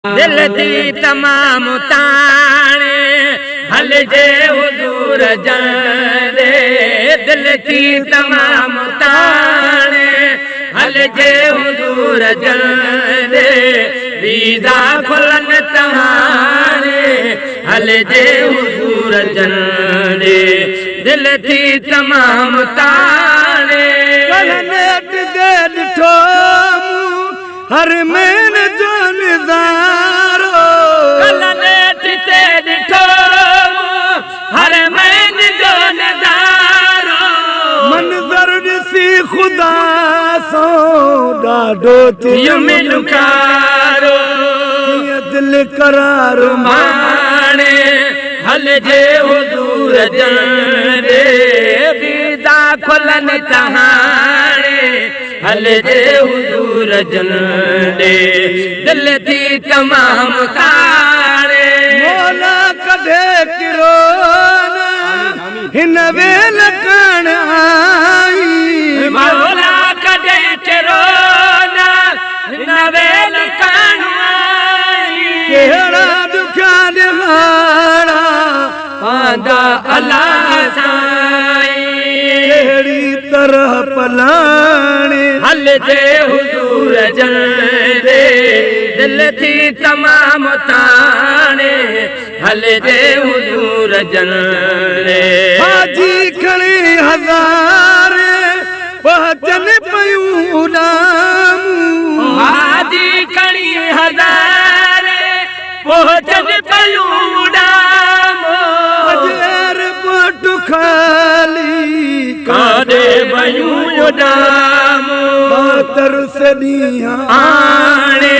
दिल थी तमाम ताणे हल जे हुजूर जंदे दिल थी तमाम ताणे हल जे हुजूर जंदे वीज़ा खुलन तहाणे हल जे हुजूर जंदे दिल थी तमाम ताणे कलनेट दे ॾिठो हर मेन जो नज़ारो कलनेट ते ॾिठो हर मेन जो नज़ारो मंज़र ॾिसी ख़ुदा सो ॾाढो थियो मिलकारो दिल करार माणे हल जे हुजूर जंदे वीज़ा खुलन तहाणे हल जे हुजूर जंदे दिल थी तमाम ताणे मौला कढे किरो हिन वेल कण आई मौला कढे किरो हिन वेल कण आई कहिड़ा दुखिया ॾिहाड़ा पांदा अल्लाह साईं कहिड़ी तरह पलाणे हल जे हुजूर जंदे दिल थी तमाम ताणे हल जे हुजूर जंदे हाजी खणी हज़ार पहचन पयूं नामूं हाजी खणी हज़ार पहुचन पयूं डामो एयरपोर्ट खाली काॾे वयूं डामो तरसनी आणे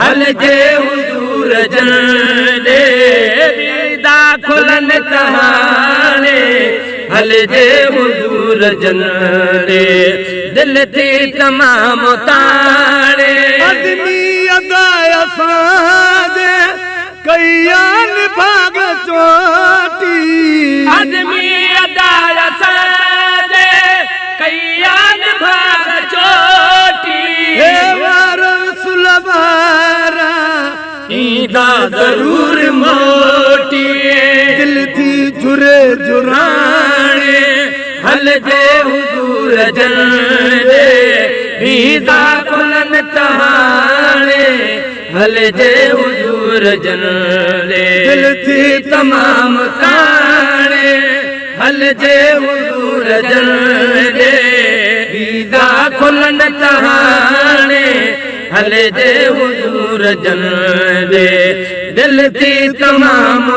हल जे हुजूर जंदे वीज़ा खुलन तहाणे हल जे हुजूर जंदे दिल थी तमाम ताणे आदमी अदाय साजे कयान भाग चोटी आदमी अदाय साजे कयान भाग चोटी हे रसूल वारा ईंदा ज़रूर मोटी दिल थी झुरे झुराणे हल जे हुजूर जंदे वीज़ा खुलन तहाणे हल जे हुजूर जंदे दिल थी तमाम ताणे हल जे हुजूर जंदे वीज़ा खुलन तहाणे हल जे हुजूर जंदे दिल थी तमाम